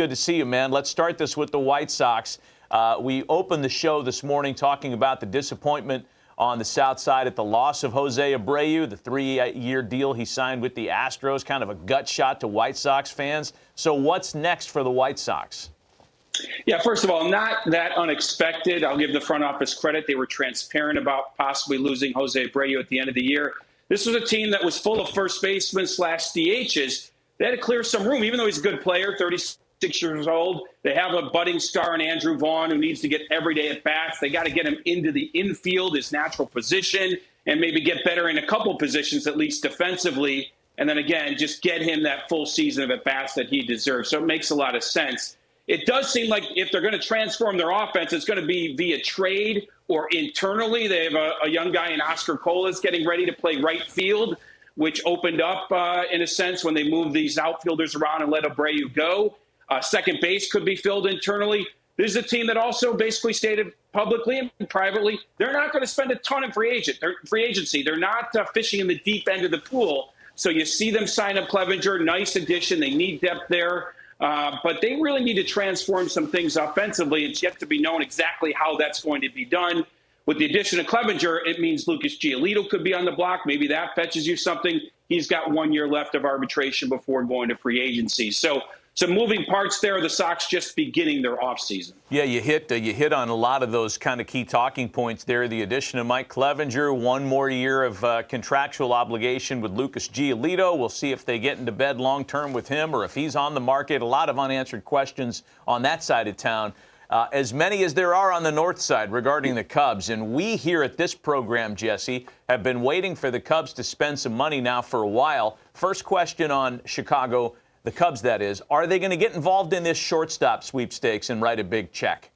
Good to see you, man. Let's start this with the White Sox. We opened the show this morning talking about the disappointment on the south side at the loss of Jose Abreu, the 3-year deal he signed with the Astros, kind of a gut shot to White Sox fans. So what's next for the White Sox? Yeah, first of all, not that unexpected. I'll give the front office credit. They were transparent about possibly losing Jose Abreu at the end of the year. This was a team that was full of first basemen / DHs. They had to clear some room, even though he's a good player, 36 years old. They have a budding star in Andrew Vaughn who needs to get every day at bats. They got to get him into the infield, his natural position, and maybe get better in a couple positions, at least defensively. And then again, just get him that full season of at bats that he deserves. So it makes a lot of sense. It does seem like if they're going to transform their offense, it's going to be via trade or internally. They have a young guy in Oscar Colas getting ready to play right field, which opened up in a sense when they moved these outfielders around and let Abreu go. Second base could be filled internally. This is a team that also basically stated publicly and privately they're not going to spend a ton in free agency. They're not fishing in the deep end of the pool. So you see them sign up Clevinger, nice addition. They need depth there. But they really need to transform some things offensively. It's yet to be known exactly how that's going to be done. With the addition of Clevinger, it means Lucas Giolito could be on the block. Maybe that fetches you something. He's got 1 year left of arbitration before going to free agency. So some moving parts there. The Sox just beginning their offseason. Yeah, you hit on a lot of those kind of key talking points there. The addition of Mike Clevinger, 1 more year of contractual obligation with Lucas Giolito. We'll see if they get into bed long-term with him or if he's on the market. A lot of unanswered questions on that side of town, as many as there are on the north side regarding the Cubs. And we here at this program, Jesse, have been waiting for the Cubs to spend some money now for a while. First question on Chicago, the Cubs, that is. Are they going to get involved in this shortstop sweepstakes and write a big check?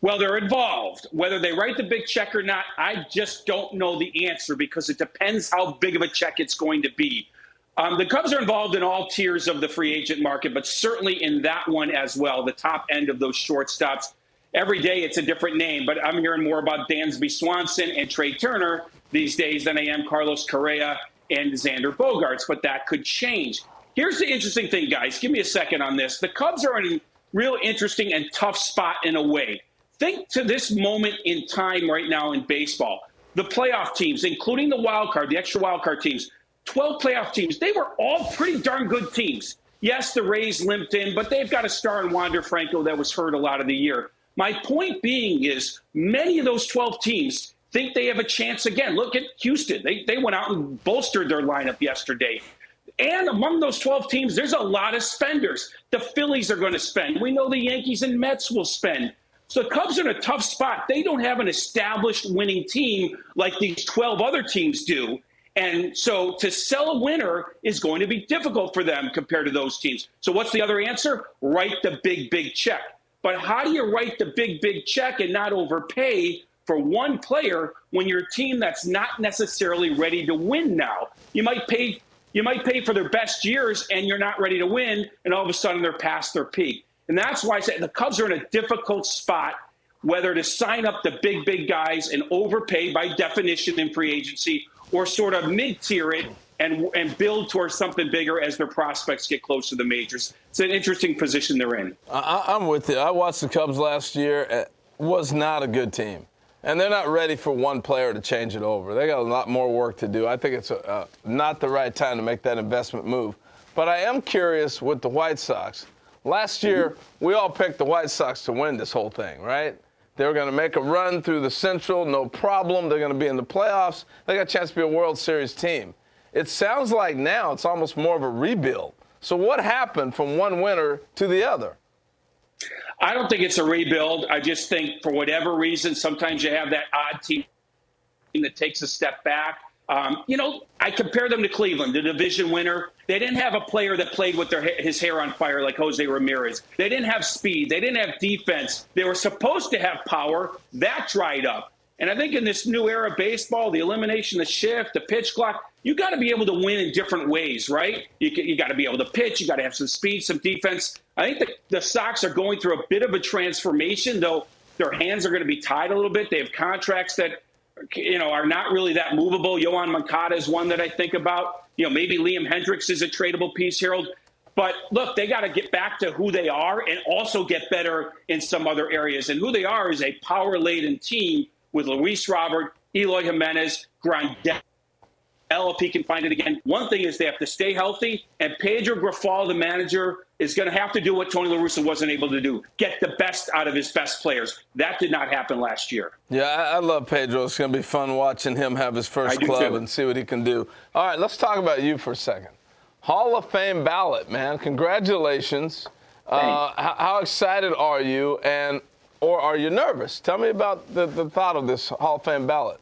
Well, they're involved. Whether they write the big check or not, I just don't know the answer because it depends how big of a check it's going to be. The Cubs are involved in all tiers of the free agent market, but certainly in that one as well, the top end of those shortstops. Every day it's a different name, but I'm hearing more about Dansby Swanson and Trey Turner these days than I am Carlos Correa and Xander Bogaerts, but that could change. Here's the interesting thing, guys. Give me a second on this. The Cubs are in a real interesting and tough spot in a way. Think to this moment in time right now in baseball. The playoff teams, including the wild card, the extra wild card teams, 12 playoff teams, they were all pretty darn good teams. Yes, the Rays limped in, but they've got a star in Wander Franco that was hurt a lot of the year. My point being is many of those 12 teams think they have a chance again. Look at Houston. They went out and bolstered their lineup yesterday. And among those 12 teams, there's a lot of spenders. The Phillies are going to spend. We know the Yankees and Mets will spend. So the Cubs are in a tough spot. They don't have an established winning team like these 12 other teams do. And so to sell a winner is going to be difficult for them compared to those teams. So what's the other answer? Write the big, big check. But how do you write the big, big check and not overpay for one player when you're a team that's not necessarily ready to win now? You might pay for their best years and you're not ready to win, and all of a sudden they're past their peak. And that's why I say the Cubs are in a difficult spot, whether to sign up the big, big guys and overpay by definition in free agency or sort of mid-tier it and build towards something bigger as their prospects get close to the majors. It's an interesting position they're in. I'm with you. I watched the Cubs last year. It was not a good team. And they're not ready for one player to change it over. They got a lot more work to do. I think it's not the right time to make that investment move. But I am curious with the White Sox. Last year, we all picked the White Sox to win this whole thing, right? They were going to make a run through the Central, no problem. They're going to be in the playoffs. They got a chance to be a World Series team. It sounds like now it's almost more of a rebuild. So what happened from one winner to the other? I don't think it's a rebuild. I just think for whatever reason, sometimes you have that odd team that takes a step back. I compare them to Cleveland, the division winner. They didn't have a player that played with his hair on fire like Jose Ramirez. They didn't have speed. They didn't have defense. They were supposed to have power. That dried up. And I think in this new era of baseball, the elimination, the shift, the pitch clock, you got to be able to win in different ways, right? You got to be able to pitch. You got to have some speed, some defense. I think the Sox are going through a bit of a transformation, though their hands are going to be tied a little bit. They have contracts that, are not really that movable. Yohan Moncada is one that I think about. Maybe Liam Hendricks is a tradable piece, Harold. But look, they got to get back to who they are and also get better in some other areas. And who they are is a power-laden team with Luis Robert, Eloy Jimenez, Grandel, if he can find it again. One thing is they have to stay healthy, and Pedro Grafal, the manager, is going to have to do what Tony La Russa wasn't able to do, get the best out of his best players. That did not happen last year. Yeah, I love Pedro. It's going to be fun watching him have his first club and see what he can do. All right, let's talk about you for a second. Hall of Fame ballot, man. Congratulations. How excited are you, or are you nervous? Tell me about the thought of this Hall of Fame ballot.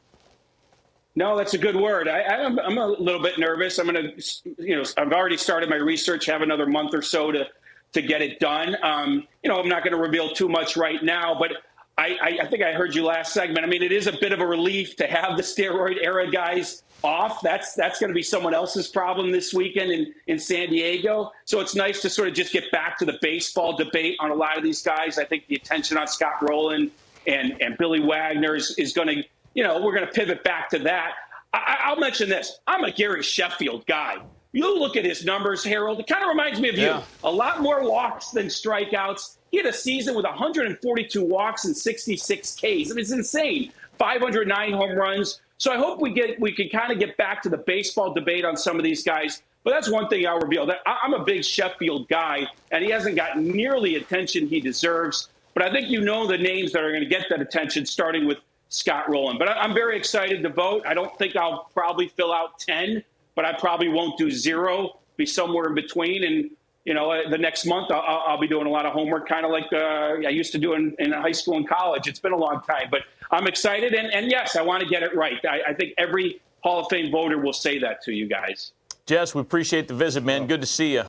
No, that's a good word. I'm a little bit nervous. I'm going to, I've already started my research, have another month or so to get it done. I'm not going to reveal too much right now, but I think I heard you last segment. I mean, it is a bit of a relief to have the steroid era guys off. That's going to be someone else's problem this weekend in San Diego. So it's nice to sort of just get back to the baseball debate on a lot of these guys. I think the attention on Scott Rowland and Billy Wagner is going to, we're going to pivot back to that. I'll mention this. I'm a Gary Sheffield guy. You look at his numbers, Harold, it kind of reminds me of you. A lot more walks than strikeouts. He had a season with 142 walks and 66 Ks. I mean, it's insane. 509 home runs. So I hope we can kind of get back to the baseball debate on some of these guys. But that's one thing I'll reveal. That I'm a big Sheffield guy, and he hasn't gotten nearly attention he deserves. But I think the names that are going to get that attention, starting with Scott Rowland. But I'm very excited to vote. I don't think I'll probably fill out 10, but I probably won't do 0, be somewhere in between. And, the next month I'll be doing a lot of homework, kind of like I used to do in high school and college. It's been a long time, but I'm excited. And yes, I want to get it right. I think every Hall of Fame voter will say that to you guys. Jess, we appreciate the visit, man. Good to see you.